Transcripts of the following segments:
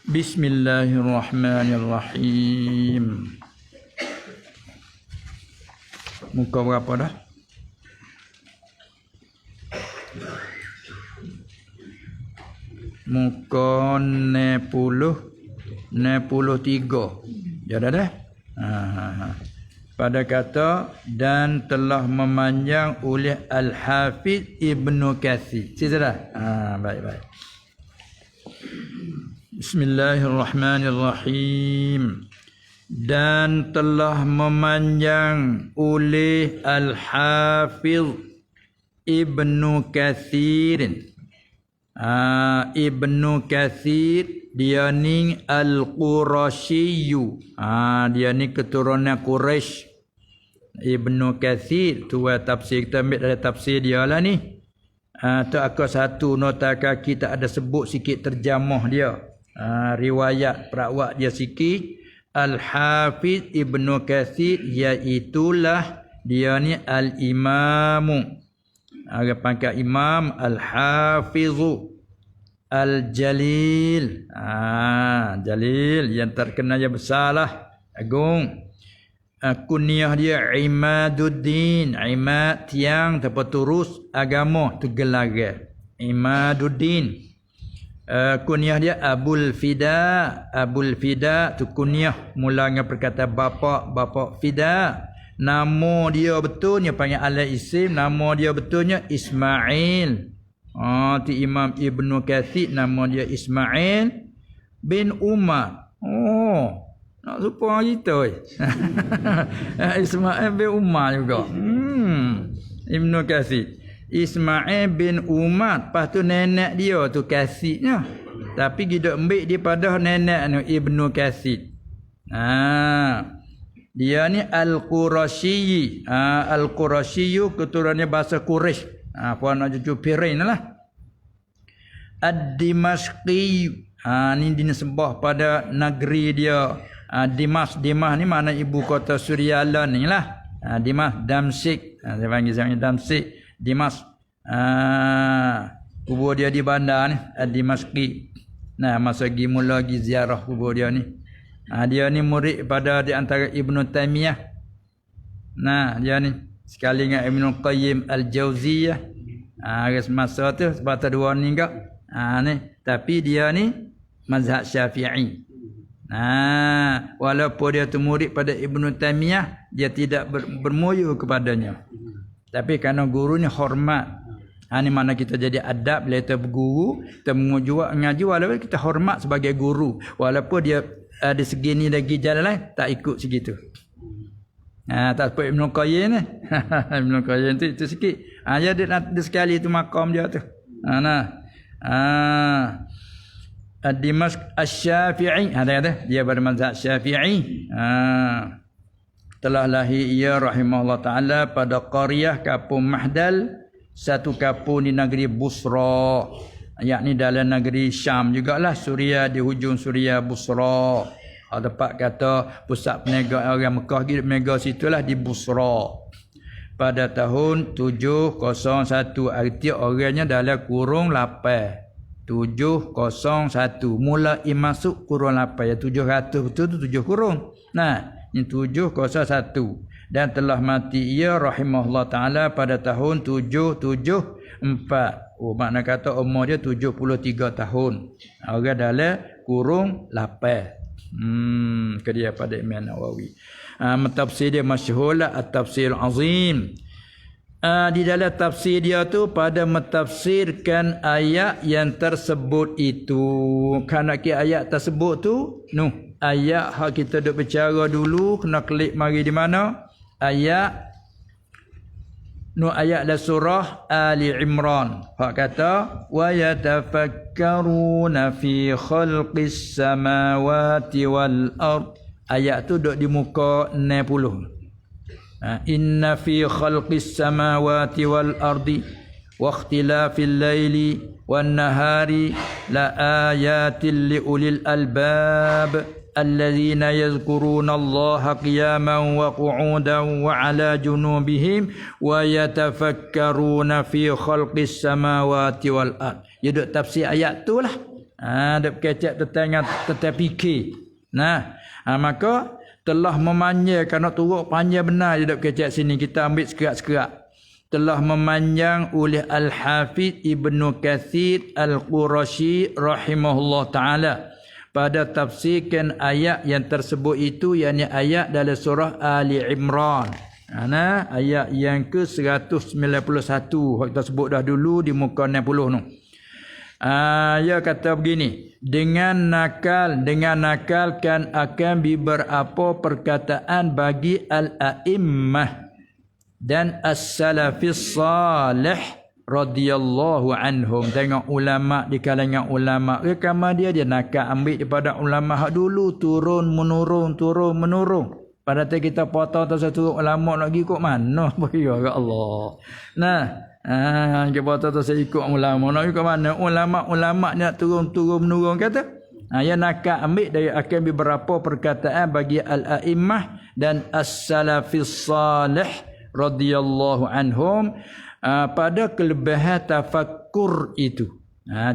Bismillahirrahmanirrahim. Muka berapa dah? Muka 63. Ya dah. Pada kata dan telah memanjang oleh Al-Hafidh Ibnu Katsir. Sudah. Baik. Bismillahirrahmanirrahim. Dan telah memanjang oleh Al-Hafidh Ibnu Katsir. Ibnu Katsir dia ni Al-Qurasyiyu. Dia ni keturunan Quraisy. Ibnu Katsir tu tafsir kita ambil dari tafsir dia lah ni. Tu aku satu nota kaki tak ada sebut sikit terjemah dia. Riwayat perawak dia sikit. Al-Hafidh Ibnu Katsir iaitulah dia ni al-imamu. Ada pangkat imam al-hafizu al-jalil. Jalil yang terkenal yang besarlah, agung. Kunyah dia Imaduddin. Imad tiang terus agama tu gelar. Imaduddin. Kunyah dia Abul Fida. Abul Fida tu kunyah mulanya perkataan bapa Fida. Nama dia betulnya panggil Al-Isim, nama dia betulnya Ismail. Tu Imam Ibnu Katsir nama dia Ismail bin Umar. Nak lupa kita. Ismail bin Umar juga. Ibnu Katsir. Ismail bin Umar, lepas tu nenek dia tu Katsirnya. Tapi kita ambil dia pada nenek Ibnu Katsir. Dia ni Al-Qurasyi. Al-Qurasyiyu keturunannya bahasa Quraisy. Puan nak cucu Pirin lah. Ad-Dimashqi. Ni disembah pada negeri dia. Dimas ni mana ibu kota Suriah ni lah. Dimas, Damsyik. Saya panggil Damsyik. Dimas. Kubur dia di bandar ni. Ad-Dimashqi. Masa pergi mula pergi ziarah kubur dia ni. Dia ni murid pada di antara Ibnu Taimiyah. Dia ni sekali dengan Ibnu Qayyim Al-Jauziyah. Masa tu sebab dua ni enggak. Ni tapi dia ni mazhab Syafi'i. Walaupun dia tu murid pada Ibnu Taimiyah, dia tidak bermuyu kepadanya. Tapi kerana guru ni hormat. Ni mana kita jadi adab bila kita berguru, kita mengaji walaupun kita hormat sebagai guru. Walaupun dia ada segi ni lagi jalan lain, tak ikut segitu. Tak seperti Ibnu Qayyim ni. Ibnu Qayyim tu itu sikit. Dia ada sekali tu makam dia tu. Ad-Dimashq Asy-Syafi'i. Dia bermazhab Syafi'i. Telah lahir ia rahimahullah taala pada qaryah kampung Mahdal, satu kampung di negeri Busra, yakni dalam negeri Syam jugalah. Suriah, di hujung Suriah Busra. Tempat kata pusat perniagaan orang Mekah gitu, perniagaan situlah di Busra. Pada tahun 701, arti orangnya dalam kurung 8. 701 mula masuk kurung 8 ya, 700 betul tu 7 kurung. Ini 701 dan telah mati ia rahimahullah taala pada tahun 774. Makna kata umur dia 73 tahun. Orang dalam kurung 8. Ke dia pada Imam Nawawi. Tafsir dia masyhurlah at-tafsir azim. Di dalam tafsir dia tu pada mentafsirkan ayat yang tersebut itu. Kerana ayat tersebut tu ayat hak kita duk bicara dulu, kena klik mari di mana? Ayat la surah Ali Imran. Hak kata wa yatafakkaruna fi khalqis samawati wal ard. Ayat tu duk di muka 60. Inna fi khalqis samawati wal ardi wa ikhtilafil laili wan nahari la ayatin li ulil albab alladzina yadhkuruna Allaha qiyaman wa qu'udan wa 'ala junubihim wa yatafakkaruna fi khalqis samawati wal ard. Ya duk tafsir ayat tu lah. Dok kecek tetap fikir. Nah, maka telah memanjang nak turut panjang benar je dok kecek sini kita ambil sekerak-sekerak. Telah memanjang oleh Al-Hafidh Ibnu Katsir Al-Qurashi rahimahullah taala pada tafsirkan ayat yang tersebut itu, yakni ayat dalam surah Ali Imran. Ayat yang ke-191 kita sebut dah dulu di muka 60 tu. Dia kata begini, dengan nakalkan akan beberapa perkataan bagi al-a'immah dan as-salafis salih radhiyallahu anhum. Tengok ulama di kalangan ulama, rekaman dia nakal ambil daripada ulama hak dulu turun menurun. Pada kita potong tu satu ulama nak pergi ikut mana? Ya Allah. Nah, kita potong tu saya ikut ulama nak ikut mana? Ulama nak turun menurun kata. Yang nakal ambil dari akan beberapa perkataan bagi al-a'immah dan as-salafis salih radhiyallahu anhum pada kelebihan tafakkur itu.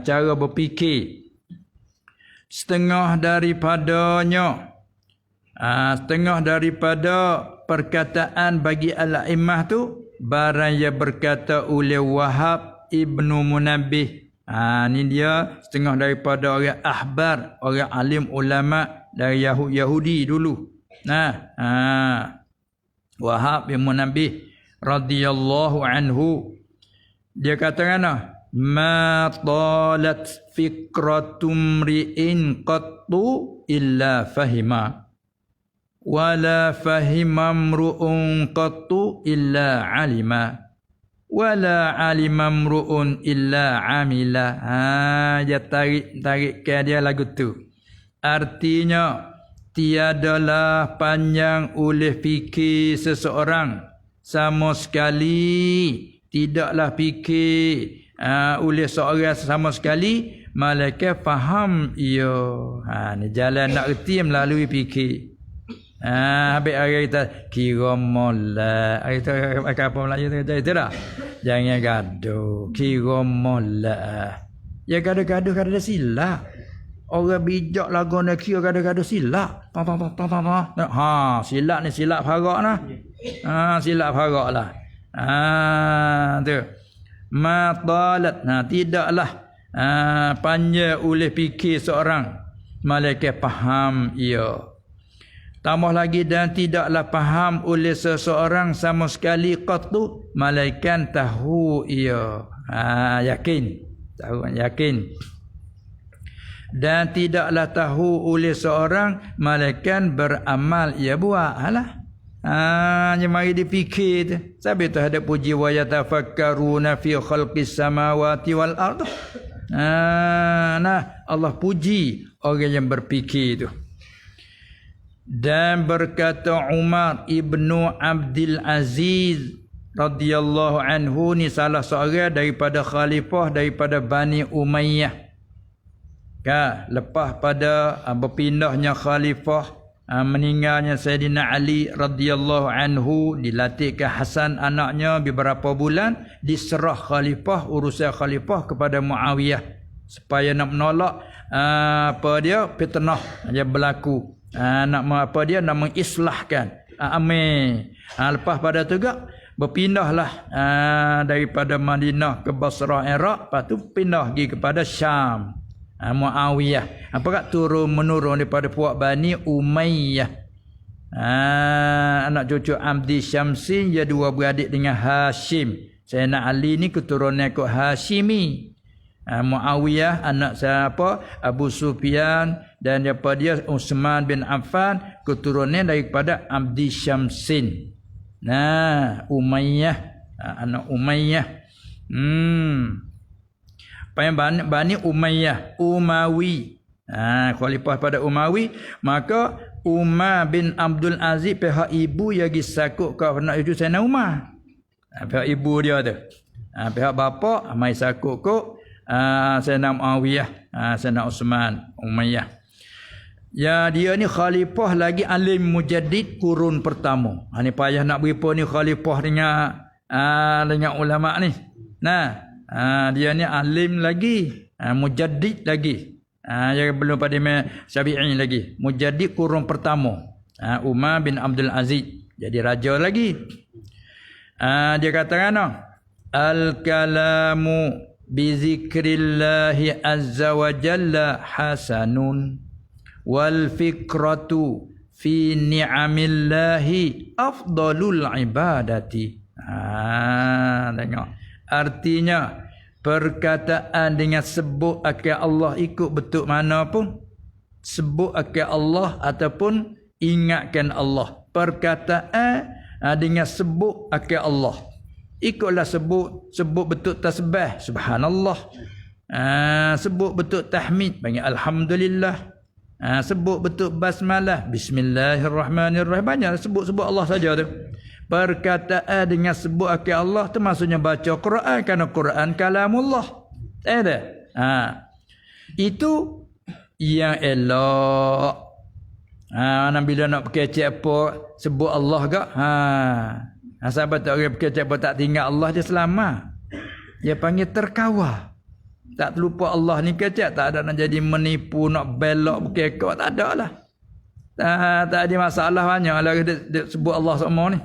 Cara berfikir. Setengah daripada perkataan bagi al-a'immah tu barang yang berkata oleh Wahab Ibnu Munabbih. Ni dia setengah daripada orang ahbar, orang alim ulama dari Yahudi dulu. Wahab bin Munabbih radhiyallahu anhu, dia kata ma talat fikratum ri'in qattu illa fahima wala fahima mru'un qattu illa alima wala alima mru'un illa amila. Dia tarikkan dia lagu tu. Artinya tiadalah panjang oleh fikir seseorang sama sekali, tidaklah fikir oleh seorang sama sekali malaikat faham ia. Ni jalan nak erti melalui fikir. Habis orang kita kira molek. Itu apa Melayu tu itu dah. Jangan gaduh, kira molek. Ya gaduh-gaduh kada silap. Orang bijak lagu nak kira gaduh-gaduh silap. Silap ni silap harak nah. Silap harak lah. Tu. Ma talat. Tidaklah panjang oleh fikir seorang malaikat faham ia. Tambah lagi, dan tidaklah faham oleh seseorang sama sekali qattu malaikat tahu ia. Yakin. Tahu, yakin. Dan tidaklah tahu oleh seorang malaikat beramal ia buat. Mari dipikir tu. Sampai tu ada puji wa yatafakkaruna fi khalqis samawati wal ardh. Allah puji orang yang berfikir tu. Dan berkata Umar ibnu Abdul Aziz radhiyallahu anhu, ni salah seorang daripada khalifah daripada Bani Umayyah. Lepas pada berpindahnya khalifah, meninggalnya Sayyidina Ali radhiyallahu anhu, dilatihkan Hasan anaknya beberapa bulan, diserah khalifah, urusan khalifah kepada Muawiyah supaya nak menolak fitnah yang berlaku. Nak mengislahkan lepas pada tu juga berpindahlah daripada Madinah ke Basrah Iraq, lepas tu pindah pergi kepada Syam. Muawiyah turun menurun daripada puak Bani Umayyah. Anak cucu Abdi Syamsin, dia dua beradik dengan Hashim. Sayyidina Ali ni keturunan kok Hashimi. Muawiyah anak siapa? Abu Sufyan, dan daripada dia Utsman bin Affan, keturunan daripada Abdi Syamsin. Umayyah, anak Umayyah. Bani Umayyah, Umawi. Khalifah pada Umawi. Maka Umar bin Abdul Aziz pihak ibu yang gisakut kau nak cucu Sayyidina Umar. Pihak ibu dia tu. Pihak bapa mai sakut kau Sayyidina Muawiyah, Sayyidina Utsman, Umayyah. Ya, dia ni khalifah lagi alim mujaddid kurun pertama. Ni payah nak beripa ni khalifah dengan ulama ni. Dia ni alim lagi, mujaddid lagi. Dia belum pada Imam Syafi'i lagi. Mujaddid kurun pertama. Umar bin Abdul Aziz. Jadi raja lagi. Dia katakan al-kalamu bi zikrillahi azza wa jalla hasanun wal fikratu fi ni'amillahi afdalul ibadati. Tengok. Artinya perkataan dengan sebut akan Allah ikut bentuk mana pun, sebut akan Allah ataupun ingatkan Allah. Perkataan dengan sebut akan Allah, ikutlah sebut betul tasbih subhanallah, sebut betul tahmid panggil alhamdulillah, sebut betul basmalah bismillahirrahmanirrahim. Banyak sebut Allah saja tu. Perkataan dengan sebut akan Allah tu maksudnya baca Quran, kerana Quran kalamullah. Ada. Itu yang elok. Bila nak berkecek apa sebut Allah ke? Sahabat tak orang berkecek apa tak tinggal Allah, dia selamat. Dia panggil terkawal. Tak terlupa Allah ni kecek, tak ada nak jadi menipu, nak belok berkekok, tak ada lah. Tak ada masalah banyak lah dia sebut Allah semua ni.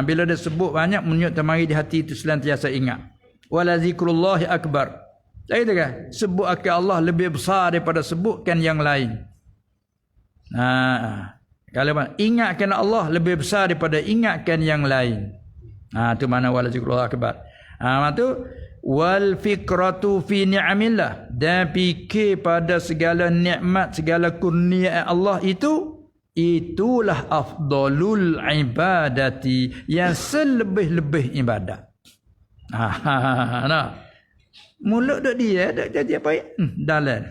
Bila dia sebut banyak, menunjuk temari di hati itu selantiasa ingat. Wala zikrullahi akbar. Saya kata sebut akan Allah lebih besar daripada sebutkan yang lain. Kalau ingatkan Allah lebih besar daripada ingatkan yang lain. Tu mana wala zikrullah akbar. Tu wal fikratu fi ni'amillah, dan fikir pada segala nikmat, segala kurnia Allah itulah afdalul ibadati, yang selebih-lebih ibadat. Mulut dok dia dok jadi apa ya? Dalam.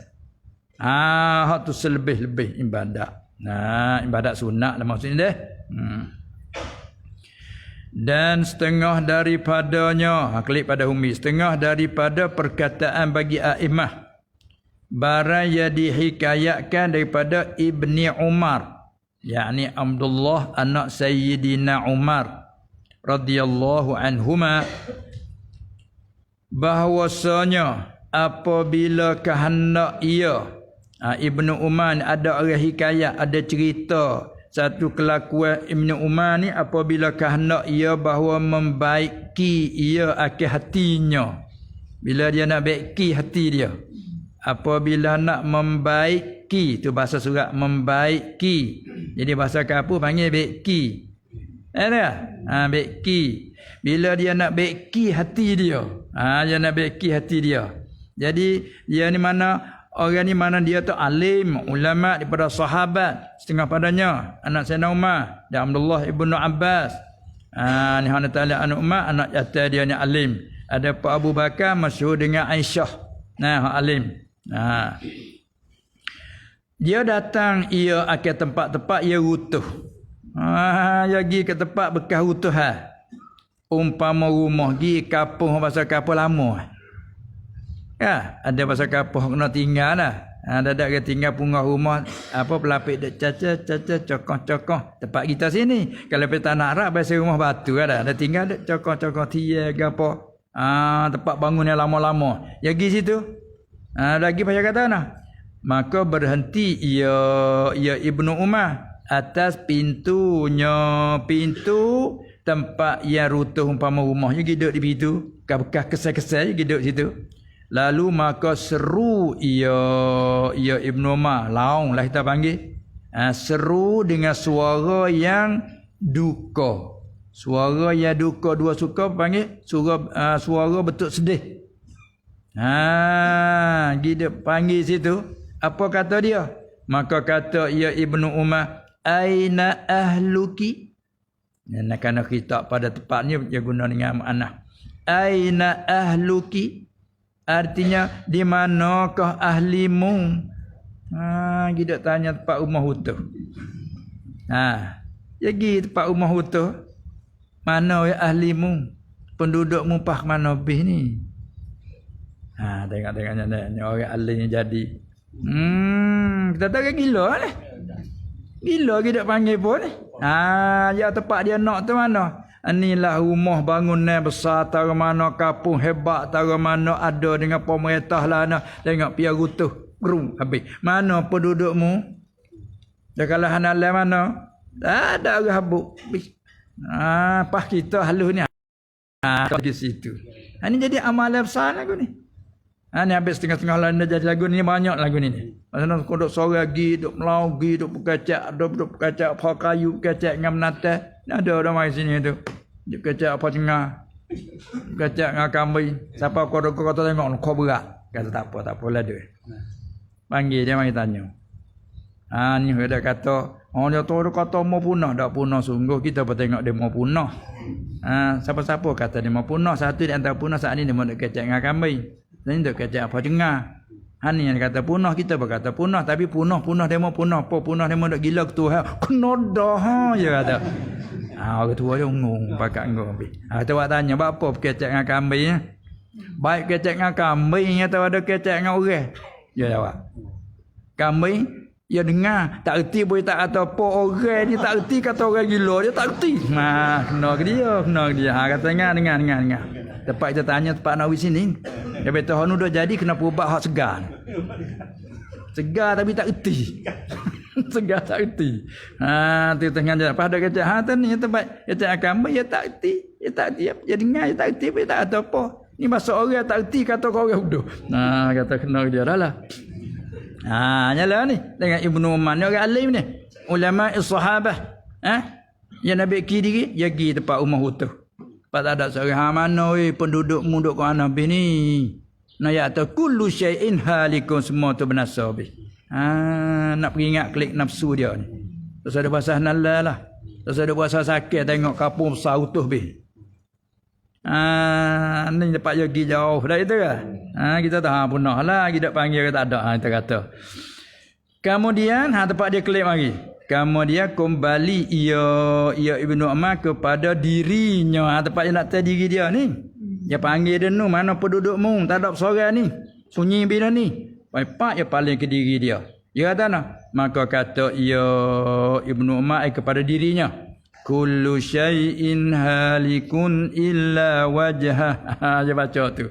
Hak tu selebih-lebih ibadat. Ibadat sunat lah maksudnya dia. Dan setengah daripadanya, klik pada Umi, setengah daripada perkataan bagi a'imah barang yang dihikayatkan daripada Ibni Umar, yakni Abdullah anak Sayyidina Umar radhiyallahu anhuma, bahwasanya apabila kehendak ia, Ibnu Umar ni ada orang hikayat, ada cerita satu kelakuan Ibnu Umar ni apabila kehendak ia bahawa membaiki ia akan hatinya. Bila dia nak baiki hati dia, apabila nak membaiki, tu bahasa surat membaiki. Jadi bahasa Kapur panggil baiki. Baiki. Bila dia nak baiki hati dia, dia nak baiki hati dia. Jadi dia ni mana, orang ni mana dia tu alim, ulama daripada sahabat, setengah padanya anak Sayyidina Umar dan Abdullah ibnu Abbas. Ni hana ta'ala anak Umar, anak jatah dia ni alim. Ada Pak Abu Bakar masyhur dengan Aisyah. Alim. Dia datang ia akan tempat-tempat ia rutuh. Dia pergi ke tempat bekas rutuhan. Umpama rumah pergi kampung, pasal kampung lama. Ada pasal kampung kena tinggal lah. Ada ke tinggal punggah rumah pelapik dek caca cokoh tempat kita sini. Kalau pergi tanah Arab biasa rumah batu ada tinggal dek cokoh tiang ke apa. Tempat bangun yang lama-lama. Ya pergi situ. Lagi pasal kata maka berhenti ia Ibnu Umar atas pintu tempat yang rutuh umpama rumahnya duduk di situ. Bekas kesal-kesal duduk situ. Lalu maka seru ia Ibnu Umar, laung lah kita panggil. Seru dengan suara yang duka. Suara yang duka, dua suka panggil suara betul sedih. Dia panggil situ. Apa kata dia? Maka kata ia Ibnu Umar, aina ahluki? Kerana kita pada tempatnya dia guna dengan anak. Aina ahluki? Artinya di manakah ahlimu? Kita tanya tempat rumah utuh. Jadi tempat rumah utuh, mana ya ahlimu? Penduduk mupah mana lebih ni? Tengok-tengoknya orang alimnya jadi. Kita tahu kan gila ni. Gila kita panggil pun ni. Ya tempat dia nak tu mana? Inilah rumah bangunan besar, tahu mana kampung hebat, tahu mana ada dengan pemerintah lah nak tengok piar rutuh. Rum habis. Mana pendudukmu? Dah kalah hanalan mana? Tak ada orang habuk. Pas kita halus ni. Di situ. Ini jadi amalan besar lagu ni. Ni habis setengah-setengah lain dah jadi lagu ni banyak lagu ni. Pasal kau duk sorang gi, duk melau gi, duk berkacak, duk berkacak apa kayu, berkacak ngam nata. Ada orang mai sini tu. Duk berkacak apa tengah. Berkacak ngam kambing. Siapa kau kata tengok kau berat. Kata tak apalah dia. Panggil dia mari tanya. Ni dia kata, dia tahu kata mau punah, dak punah sungguh kita pun tengok dia mau punah. Siapa-siapa kata dia mau punah, satu di antara punah saat ni dia mau nak kacak ngam kambing. Ini duk kacak apa tengah. Ni yang kata punah, kita berkata punah, tapi punah dia mau punah, apa punah dia mau nak gila ke Tuhan. Kena dah je kata. Orang tua dia ngong pakak ngong habis. Tu awak tanya apa kacak ngam kambing. Baik kacak ngam kambing atau ada kacak ngam orang. Dia jawab. Kambing dia dengar, tak erti boleh tak kata apa orang ni tak erti kata orang gila, dia tak erti. Kena ke dia. Kata dengar. Tempat kita tanya tempat Nawi sini. Dia beritahu hanu dah jadi kena ubah hak segar. Segar tapi tak erti. Segar tak erti. Tu tengah dia. Pas ada kata tu ni tempat kata agama dia tak erti. Dia tak erti. Dia dengar dia tak erti, dia tak kata apa. Ni masa orang tak erti kata kau orang huduh. Kata kena dia dah lah. Nyala ni dengan Ibnu Umar ni orang alim ni. Ulama sahabah. Yang Nabi kiri dia pergi tempat rumah utuh. Pas ada seorang mana penduduk munduk ke Nabi ni. Nak kata kullu syai'in halikun, semua tu binasa habis. Nak peringat klik nafsu dia ni. Terus ada bahasa halal lah. Terus ada bahasa sakit tengok kapung besar utuh habis. Ni dapat pergi jauh dah itu kan. Kita tahu punah lah, kita panggil ke tak ada. Kita kata. Kemudian tempat dia kelip lagi. Kemudian kembali ia Ibnu Umar kepada dirinya. Tempat dia nak tahu diri dia ni. Dia panggil dia nu, mana pendudukmu? Tak ada seorang ni. Sunyi bila ni. Pak dia paling ke diri dia. Dia kata nah. Maka kata ia Ibnu Umar kepada dirinya. Kullu syai'in halikun illa wajhah. Dia baca tu.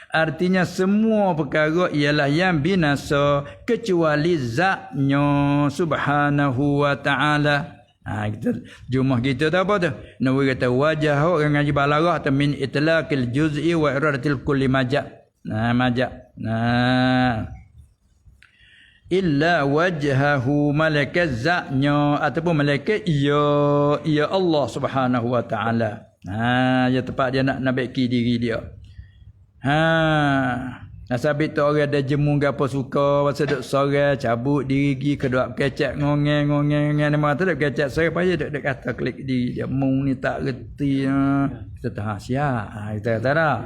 Artinya semua perkara ialah yang binasa kecuali zatnya subhanahu wa ta'ala. Kita jumlah kita tu apa tu? Nabi kata wajah orang ngaji balaghah ta min itlaqil juz'i wa iradatil kulli majak. Majak. Illa wajhahu malaikat zatnya ataupun malaikat ya Allah subhanahu wa ta'ala. Ya tepat dia nak baiki diri dia. Nasabit tu orang ada jemu gapo suka pasal duk sorang cabut diri gi kedua kecak ngongeng nama tu duk kecak sorang payah duk kata klik diri dia mung ni tak reti. Kita tahu siap. Kita kata dah.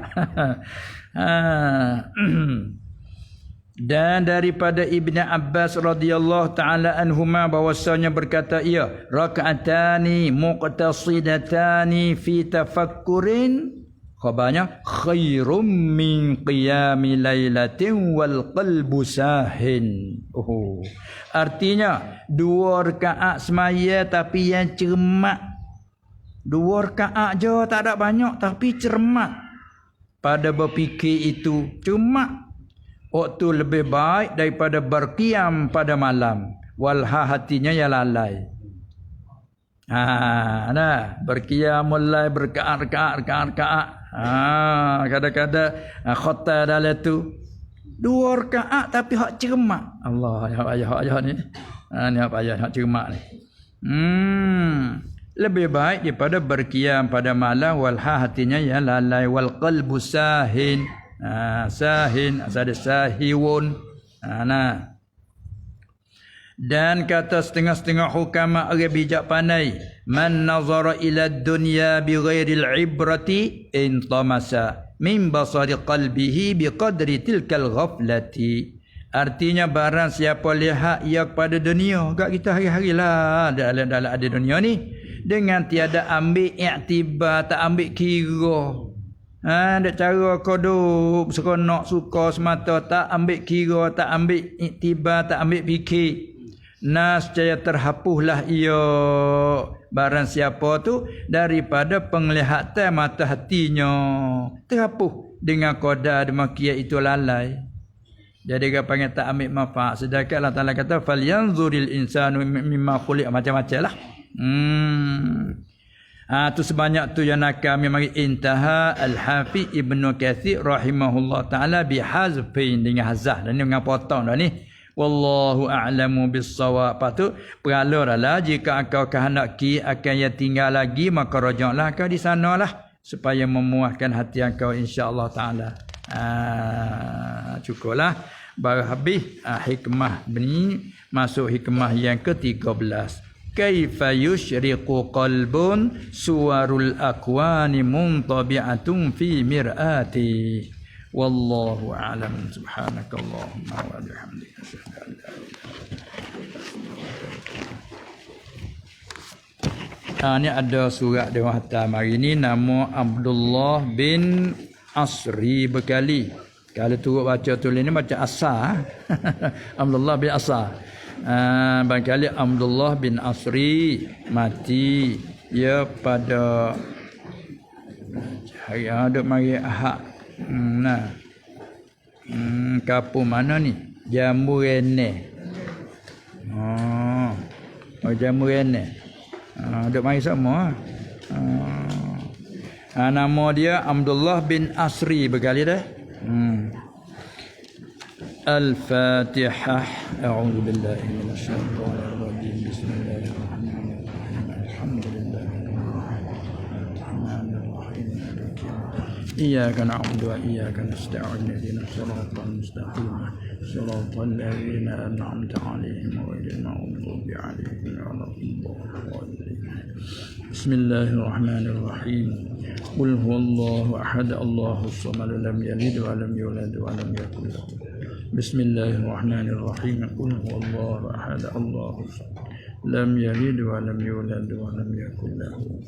Dan daripada Ibnu Abbas radhiyallahu taala anhuma bahwasanya berkata ia rakaatani muqtasidatani fi tafakkurin khabarnya khairum min qiyami lailatin wal qalbu sahin. Artinya 2 rakaat semaya tapi yang cermat. 2 rakaat je tak ada banyak tapi cermat pada berfikir itu. Cermat waktu lebih baik daripada berqiyam pada malam. Walha hatinya ya lalai. Berqiyamul lail berrakaat. Kadang-kadang khotbah dalam tu 2 rakaat tapi hak cermat. Allah ayah ni. Ni apa ayah hak cermat ni. Lebih baik daripada berqiyam pada malam walha hatinya ya lalai wal qalbu sahin. Sahin asal sahiwun. Dan kata setengah-setengah hukama orang bijak pandai, man nazara ila dunya bi ghairil ibrati intamasa min basari qalbihi bi qadri tilkal ghaflati. Artinya barang siapa lihat ia kepada dunia, kat kita hari-hari lah dalam ada dunia ni dengan tiada ambil iktibar, tak ambil kira. Ada cara kau duk seronok suka semata, tak ambil kira, tak ambil iktibar, tak ambil fikir. Nascaya terhapuslah ia barang siapa tu daripada penglihatan mata hatinya. Terhapuh dengan qadar demikian itu lalai. Jadi dia panggil tak ambil manfaat. Sedangkan Allah Taala kata falyanzuril insanu mimma khuliq, macam-macam lah. Tu sebanyak tu yang nak kami mari intaha al-Hafiz Ibnu Katsir rahimahullah taala bihazfin dengan hazah. Dan ni dengan potong dah ni. Wallahu a'lamu bis-shawab. Patut peralalah jika engkau kehendaki akan yang tinggal lagi maka rajaklah kau di sanalah supaya memuaskan hati engkau insya-Allah taala. Cukuplah baru habis hikmah ni, masuk hikmah yang ke-13. Kaifa yusyriqu qalbun suwarul akwani muntabi'atun fi mir'ati. Wallahu a'lam. Subhanakallahumma wa bihamdika asyhadu an la ilaha. Ni ada surat dia hantar hari ni, nama Abdullah bin Asri berkali. Kalau turut baca tulis ni baca Asa. Abdullah bin Asa. Barangkali Abdullah bin Asri mati ya pada hari ada mari Ahad. Kampung mana ni? Jambu Rene. Jambu Rene. Duk mari sama. Nama dia Abdullah bin Asri berkali dah. Al-Fatihah. A'udzu billahi minasyaitonir rajim. Bismillahirrahmanirrahim. Alhamdulillahirrahmanirrahim. Iyyaka na'budu wa iyyaka nasta'in. Ihdinas siratal mustaqim. Siratal ladzina an'amta 'alaihim ghairil maghdubi 'alaihim waladdallin. Bismillahirrahmanirrahim. Qul huwallahu ahad, Allahus samad, lam yalid wa lam yulad wa lam yakul lahu. Bismillahirrahmanirrahim. Qul huwallahu ahad, Allahus samad, lam yalid wa lam yulad wa lam yakul lahu.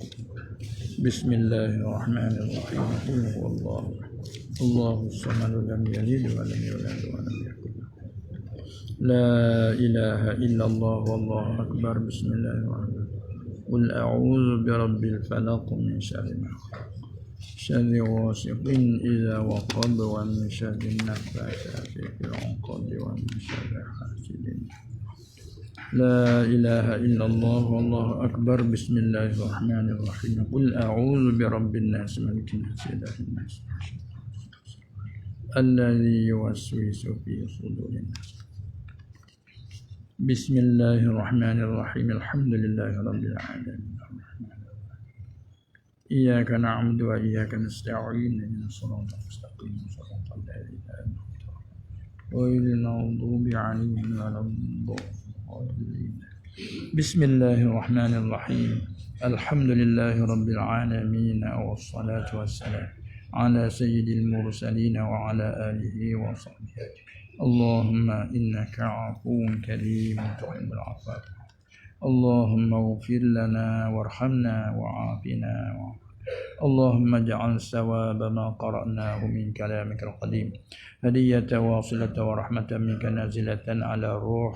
Bismillahirrahmanirrahim. Qul huwallahu Allahus samad, lam yalid wa lam yulad wa lam yakul lahu. La ilaha illallah wallahu akbar. Bismillahirrahmanirrahim. Qul a'udzu birabbil falaq min syarri ma khalaq. Syarri ghasiqin idza waqab wa min syarri naffasati fil 'uqad wa min syarri hasidin. La ilaha illallah wallahu akbar. Bismillahirrahmanirrahim. Qul a'udzu birabbin nas malikin nas ilahin nas alladzi yuwaswisu fi sudurin nas. Bismillahirrahmanirrahim. Alhamdulillahi rabbil alamin. Iyyaka na'budu wa iyyaka nasta'in. Ihdinas siratal mustaqim. Siratal ladzina an'amta 'alaihim ghairil maghdubi 'alaihim waladdallin. Bismillahirrahmanirrahim. Alhamdulillahi rabbil alamin. Wassalatu wassalam ala sayyidil mursalin wa ala alihi wa sahbihi. Allahumma innaka 'afuwun karim tuhibbul 'afwa. Allahumma ighfir lana warhamna wa'afina. Allahumma ij'al sawaba ma qara'nahu min kalamikal qadim hadiyatan wasilatan wa rahmatan minka nazilatan ala ruh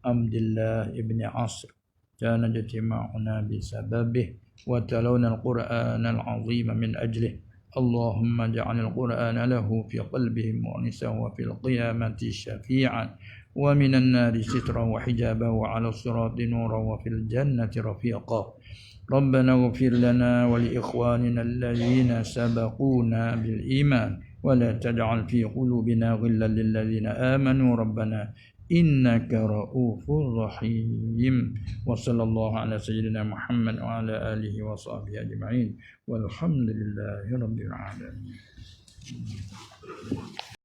Abdullah ibn Asr. Kana jatima'una bisababih wa talawna al-Qur'ana al-'azima min ajlih. Allahumma ja'alil Qur'ana lahu fi qalbihi mu'nisan wa fil qiyamati syafi'an wa minan nari sitran wa hijaban wa 'ala sirati nuran wa fil jannati rafiqa. Rabbana ighfir lana wa li ikhwanina alladhina sabaquna bil iman wa la taj'al fi qulubina ghillan lil ladzina amanu rabbana innaka ra'ufur rahim. Wa sallallahu ala sayyidina Muhammad wa ala alihi wa sahbihi ajma'in walhamdulillahi rabbil alamin.